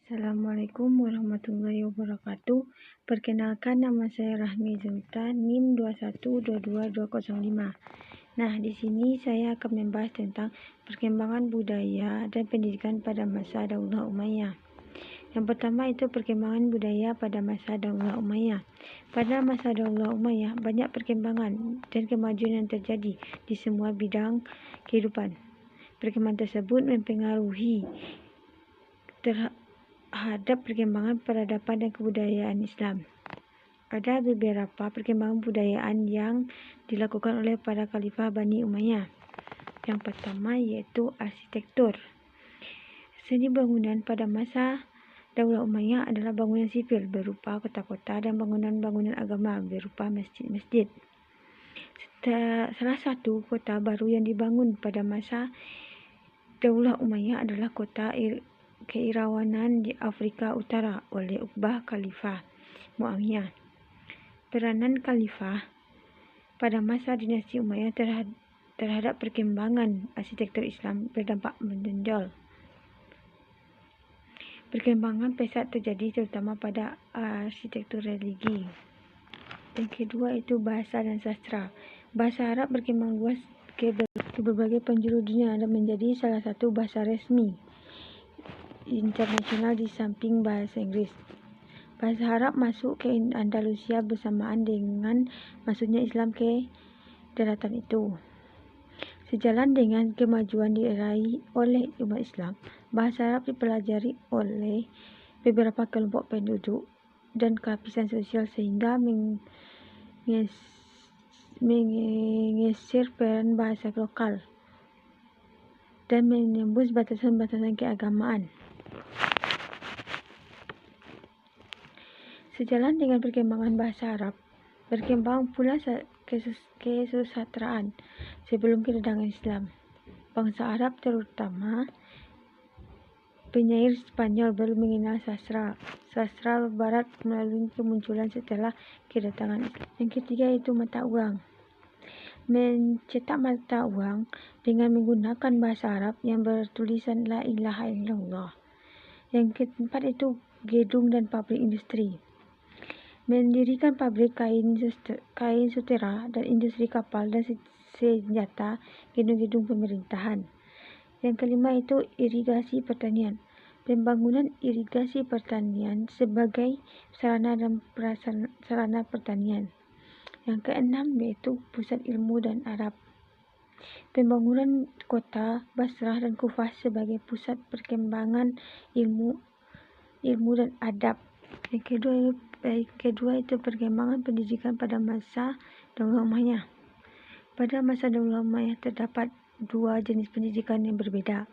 Assalamualaikum warahmatullahi wabarakatuh. Perkenalkan, nama saya Rahmi Zulta, NIM 2122205. Nah, di sini saya akan membahas tentang perkembangan budaya dan pendidikan pada masa Daulah Umayyah. Yang pertama itu perkembangan budaya pada masa Daulah Umayyah. Pada masa Daulah Umayyah banyak perkembangan dan kemajuan yang terjadi di semua bidang kehidupan. Perkembangan tersebut mempengaruhi terhadap perkembangan peradaban dan kebudayaan Islam. Ada beberapa perkembangan budayaan yang dilakukan oleh para khalifah Bani Umayyah. Yang pertama yaitu arsitektur. Seni bangunan pada masa Daulah Umayyah adalah bangunan sipil berupa kota-kota dan bangunan-bangunan agama berupa masjid-masjid. Salah satu kota baru yang dibangun pada masa Daulah Umayyah adalah kota Keirawanan di Afrika Utara oleh Uqbah Khalifah Muawiyah. Peranan khalifah pada masa dinasti Umayyah terhadap perkembangan arsitektur Islam berdampak menonjol. Perkembangan pesat terjadi terutama pada arsitektur religi. Yang kedua itu bahasa dan sastra. Bahasa Arab berkembang luas ke berbagai penjuru dunia dan menjadi salah satu bahasa resmi internasional di samping bahasa Inggris. Bahasa Arab masuk ke Andalusia bersamaan dengan masuknya Islam ke daratan itu. Sejalan dengan kemajuan diraih oleh umat Islam, bahasa Arab dipelajari oleh beberapa kelompok penduduk dan lapisan sosial sehingga menggeser peran bahasa lokal dan menembus batasan-batasan keagamaan. Sejalan dengan perkembangan bahasa Arab, berkembang pula kesusastraan sebelum kedatangan Islam. Bangsa Arab terutama penyair Spanyol baru mengenal sastra Barat melalui kemunculan setelah kedatangan Islam. Yang ketiga itu mata uang. Mencetak mata uang dengan menggunakan bahasa Arab yang bertulisan La ilaha illallah. Yang keempat itu gedung dan pabrik industri. Mendirikan pabrik kain sutera dan industri kapal dan senjata, gedung-gedung pemerintahan. Yang kelima itu irigasi pertanian. Pembangunan irigasi pertanian sebagai sarana dan prasarana pertanian. Yang keenam yaitu pusat ilmu dan adab. Pembangunan kota Basrah dan Kufah sebagai pusat perkembangan ilmu dan adab. Yang kedua itu perkembangan pendidikan pada masa Daulah Umayyah. Pada masa Daulah Umayyah terdapat dua jenis pendidikan yang berbeda.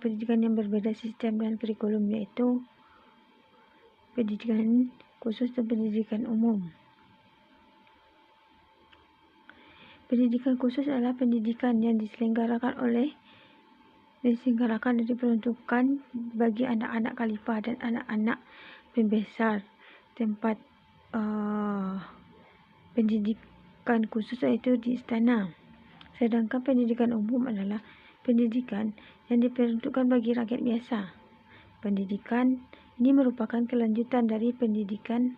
Pendidikan yang berbeda sistem dan kurikulum yaitu pendidikan khusus dan pendidikan umum. Pendidikan khusus adalah pendidikan yang diselenggarakan dan diperuntukkan bagi anak-anak khalifah dan anak-anak pembesar. Tempat pendidikan khusus yaitu di istana. Sedangkan pendidikan umum adalah pendidikan yang diperuntukkan bagi rakyat biasa. Pendidikan ini merupakan kelanjutan dari pendidikan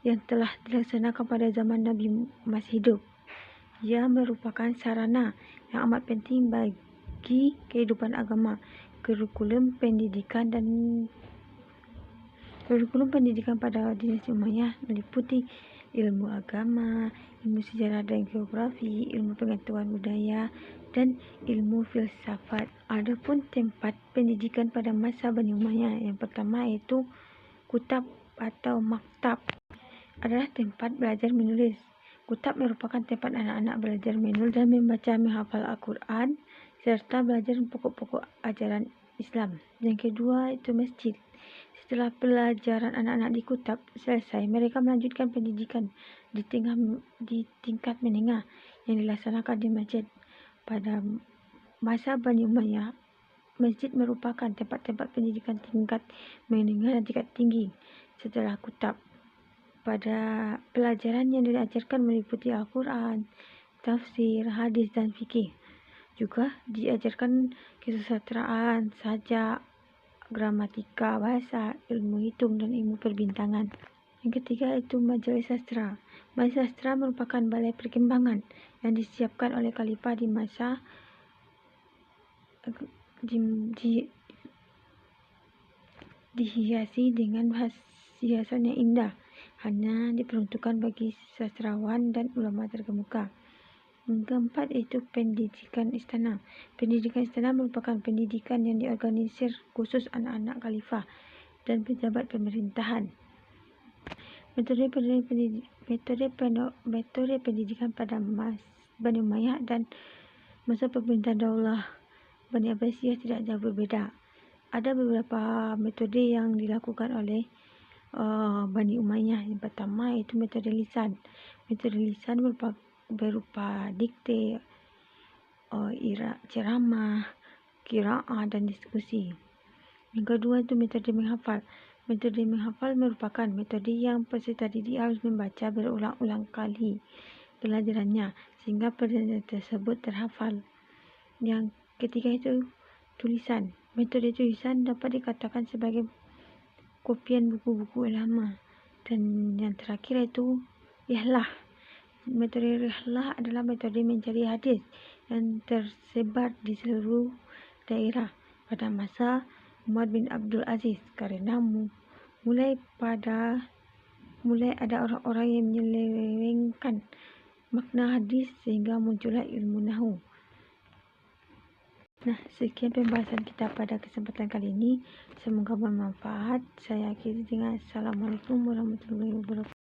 yang telah dilaksanakan pada zaman Nabi masih hidup. Ia merupakan sarana yang amat penting bagi kehidupan agama. Kurikulum pendidikan pada dinasti Umayyah meliputi ilmu agama, ilmu sejarah dan geografi, ilmu pengetahuan budaya, dan ilmu filsafat. Adapun tempat pendidikan pada masa Bani Umayyah, yang pertama yaitu kutab atau maktab, adalah tempat belajar menulis. Kutab merupakan tempat anak-anak belajar menulis dan membaca menghafal Al-Quran serta belajar pokok-pokok ajaran Islam. Yang kedua itu masjid. Setelah pelajaran anak-anak di kutab selesai, mereka melanjutkan pendidikan di tingkat menengah yang dilaksanakan di masjid. Pada masa Bani Umayyah, masjid merupakan tempat-tempat pendidikan tingkat menengah dan tingkat tinggi setelah kutab. Pada pelajaran yang diajarkan meliputi Al-Quran, tafsir, hadis, dan fikih. Juga diajarkan kesusastraan, sajak, gramatika, bahasa, ilmu hitung, dan ilmu perbintangan. Yang ketiga itu Majelis Sastra. Majelis Sastra merupakan balai perkembangan yang disiapkan oleh Khalifah di masa dihiasi dengan hiasan yang indah, hanya diperuntukkan bagi sastrawan dan ulama terkemuka. Yang keempat itu pendidikan istana. Pendidikan istana merupakan pendidikan yang diorganisir khusus anak-anak khalifah dan pejabat pemerintahan. Metode pendidikan pada Bani Umayyah dan masa pemerintahan Daulah Bani Abbasiyah tidak jauh berbeda. Ada beberapa metode yang dilakukan oleh Bani Umayyah. Yang pertama itu metode lisan. Metode lisan berupa dikte, ceramah, qiraah, dan diskusi. Yang kedua itu metode menghafal. Metode menghafal merupakan metode yang peserta didik harus membaca berulang-ulang kali pelajarannya sehingga pelajaran tersebut terhafal. Yang ketiga itu tulisan. Metode tulisan dapat dikatakan sebagai kopian buku-buku ulama. Dan yang terakhir itu ihlah. Metode ihlah adalah metode mencari hadis yang tersebar di seluruh daerah pada masa Umar bin Abdul Aziz, karena mulai ada orang-orang yang menyelewengkan makna hadis sehingga muncullah ilmu nahwu. Nah, sekian pembahasan kita pada kesempatan kali ini. Semoga bermanfaat. Saya akhiri dengan Assalamualaikum warahmatullahi wabarakatuh.